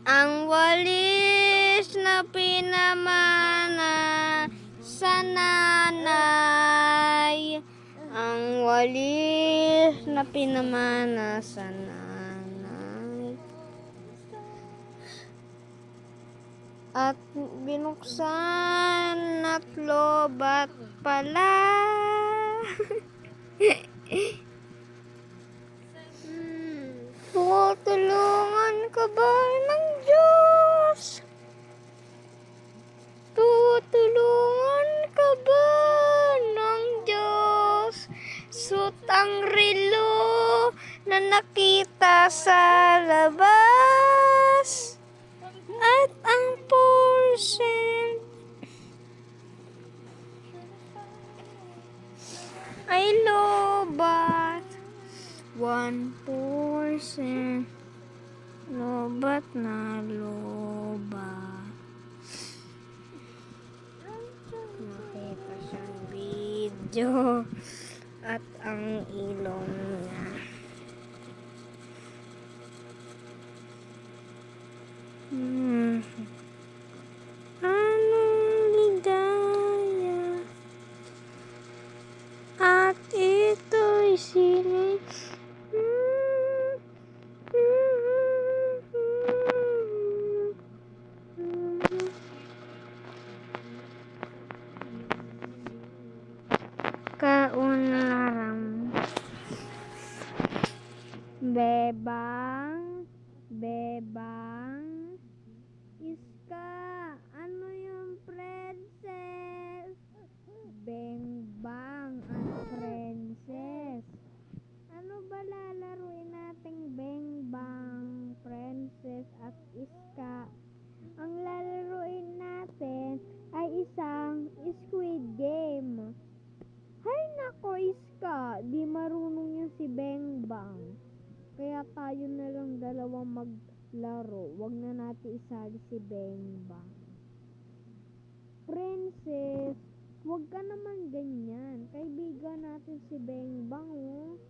Ang walis na pinamana sa nanay. Ang walis na pinamana sa nanay. At binuksan at lobat pala. Tutulungan ka ba ng Diyos? Tutulungan ka ba ng Diyos? Suot ang relo na nakita sa labas. At ang portion ay lobat. 1% lobat na lobat. Nakita siyang video at ang ilong niya. Anong ligaya at ito'y sini. Kaunlaram. Bebang, bebang, iska, ano yung princess? Bengbang at princess. Ano ba lalaruin nating bengbang, princess at iska? Ang lalaruin natin ay isang squid game. Hay nako, iska, di marunong yun si bengbang. Kaya tayo na lang dalawang maglaro. Wag na natin isali si bengbang. Princess, wag ka naman ganyan. Kaibigan natin si bengbang, oh.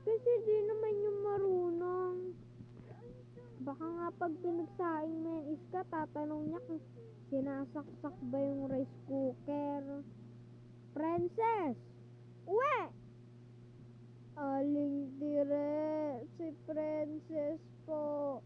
Kasi di naman yung marunong. Baka nga pag pinagsaing mo yung iska, tatanong niya kung sinasaksak ba yung rice cooker. Princess! Uwe! Aling dire, si princess po.